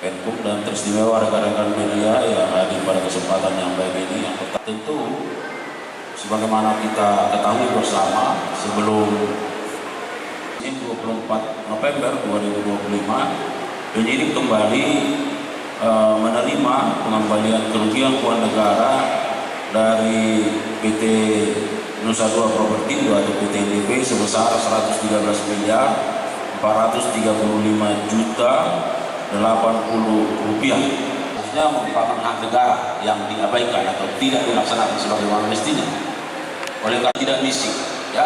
Kemenkum dan teristimewa rekan-rekan media yang hadir pada kesempatan yang baik ini. Yang pertama tentu sebagaimana kita ketahui bersama, sebelum 24 November 2025 penyidik kembali menerima pengembalian kerugian keuangan negara dari PT Nusa Dua Property atau PT NDP sebesar 113 miliar 435 juta 80 rupiah. Maksudnya merupakan hak negara yang diabaikan atau tidak dilaksanakan sebagaimana mestinya oleh karena tidak misi, ya.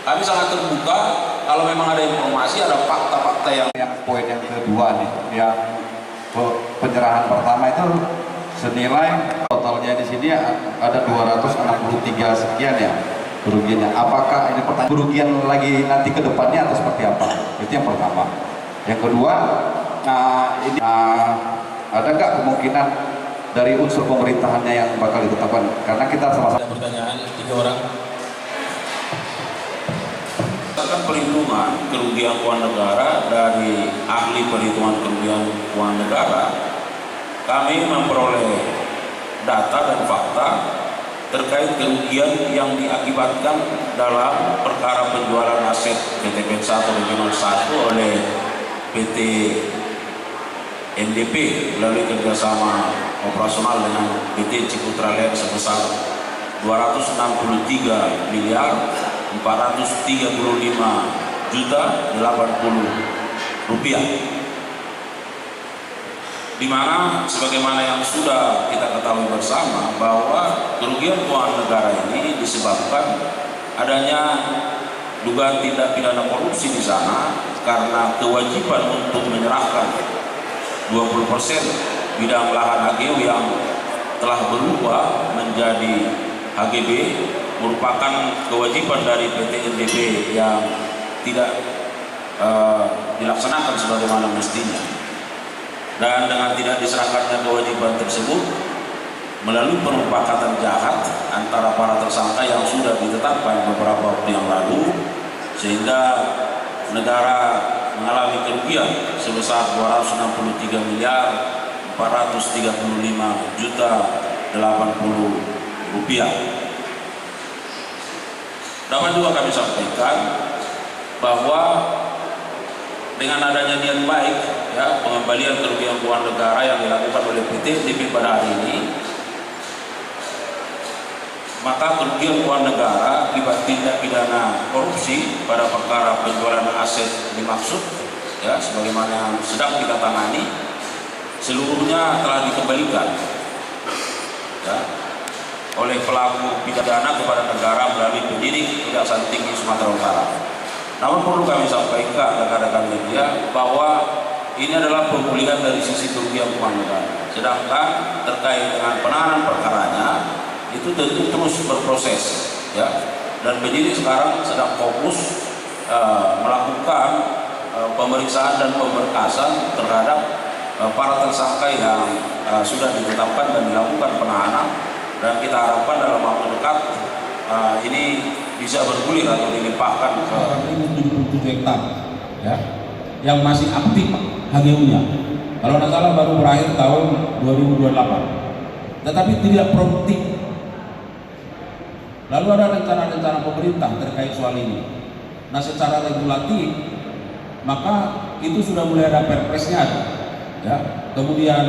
Kami sangat terbuka kalau memang ada informasi, ada fakta-fakta yang poin yang kedua nih, yang penyerahan pertama itu senilai totalnya di sini ada 263 sekian ya kerugiannya. Apakah ini pertanyaan kerugian lagi nanti ke depannya atau seperti apa? Itu yang pertama. Yang kedua, ada nggak kemungkinan dari unsur pemerintahannya yang bakal ditetapkan? Karena kita sama-sama. Ada pertanyaan 3 orang. Perhitungan kerugian keuangan negara dari ahli perhitungan kerugian keuangan negara, kami memperoleh data dan fakta terkait kerugian yang diakibatkan dalam perkara penjualan aset PT PEN1 Regional 1 oleh PT NDP melalui kerjasama operasional dengan PT Ciputra Land sebesar 263 miliar 435 juta 80 rupiah, di mana sebagaimana yang sudah kita ketahui bersama bahwa kerugian keuangan negara ini disebabkan adanya dugaan tindak pidana korupsi di sana karena kewajiban untuk menyerahkan 20% bidang lahan HGU yang telah berubah menjadi HGB merupakan kewajiban dari PT NDP yang tidak dilaksanakan sebagaimana mestinya, dan dengan tidak diserahkannya kewajiban tersebut melalui permufakatan jahat antara para tersangka yang sudah ditetapkan beberapa waktu yang lalu, sehingga negara mengalami kerugian sebesar 263 miliar 435 juta 80 rupiah. Dapat juga kami sampaikan bahwa dengan adanya niat baik, ya, pengembalian kerugian keuangan negara yang dilakukan oleh PT NDP pada hari ini, maka kerugian keuangan negara akibat tindak pidana korupsi pada perkara penjualan aset dimaksud, ya, sebagaimana yang sedang kita tangani, seluruhnya telah dikembalikan, ya, oleh pelaku pidana kepada negara melalui penyidik Kejaksaan Tinggi Sumatera Utara. Namun perlu kami sampaikan rekan-rekan media bahwa ini adalah pemulihan dari sisi kerugian keuangan negara. Sedangkan terkait dengan penanganan perkaranya itu tentu terus berproses, ya. Dan penyidik sekarang sedang fokus melakukan pemeriksaan dan pemberkasan terhadap para tersangka yang sudah ditetapkan dan dilakukan penahanan. Dan kita harapkan dalam waktu dekat ini bisa bergulir atau dilimpahkan ke 77 hektar, ya, yang masih aktif HGU-nya. Kalau tidak salah baru berakhir tahun 2028, tetapi tidak produktif. Lalu ada rencana-rencana pemerintah terkait soal ini. Nah, secara regulatif maka itu sudah mulai ada perpresnya, ya. Kemudian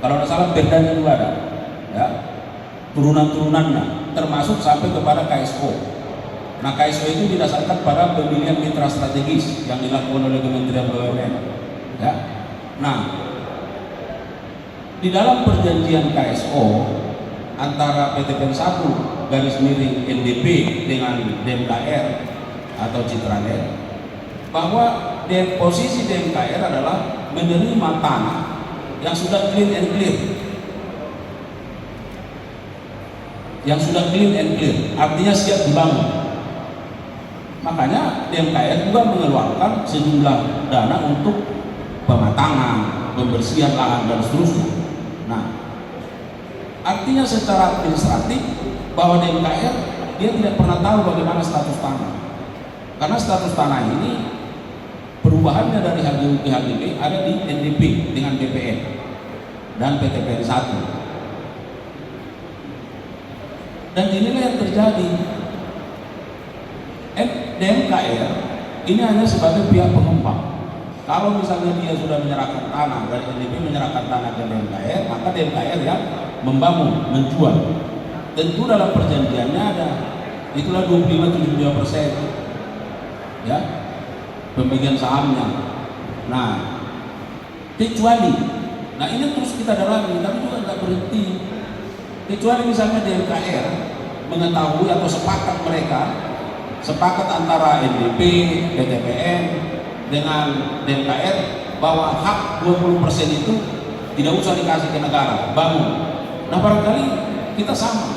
kalau tidak salah perdanya juga ada, ya, turunan-turunannya termasuk sampai kepada KSO. Nah, KSO itu didasarkan pada pemilihan mitra strategis yang dilakukan oleh Kementerian BUMN, ya. Nah, di dalam perjanjian KSO antara PT PEN1 garis miring NDP dengan DMKR atau Citra Land, bahwa posisi DMKR adalah menerima tanah yang sudah clean and clear, artinya siap dibangun. Makanya DMKR juga mengeluarkan sejumlah dana untuk pematangan, pembersihan lahan dan seterusnya. Nah, artinya secara administratif bahwa DMKR dia tidak pernah tahu bagaimana status tanah, karena status tanah ini perubahannya dari HGU ke HGB ada di NDP dengan BPN dan PTPN 1. Dan inilah yang terjadi. DMKR ini hanya sebagai pihak pengembang. Kalau misalnya dia sudah menyerahkan tanah, dari NDP menyerahkan tanah ke DMKR, maka DMKR yang membangun, menjual. Tentu dalam perjanjiannya ada, itulah 25-72%, ya, pembagian sahamnya. Nah, kecuali, nah ini terus kita dalami, tapi juga nggak berhenti. Kecuali misalnya DMKR mengetahui atau sepakat antara NDP, PTPN dengan DMKR bahwa hak 20% itu tidak usah dikasih ke negara, bangun. Nah barangkali kita sama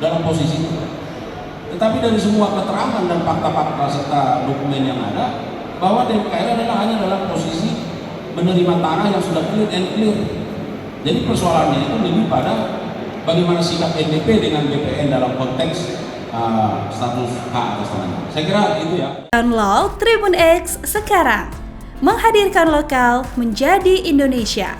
dalam posisi itu. Tetapi dari semua keterangan dan fakta-fakta serta dokumen yang ada, bahwa DMKR hanya dalam posisi menerima tanah yang sudah clear and clear. Jadi persoalannya itu lebih pada bagaimana sikap NDP dengan BPN dalam konteks status hak atas tanah. Saya kira itu ya. Download Tribun X sekarang, menghadirkan lokal menjadi Indonesia.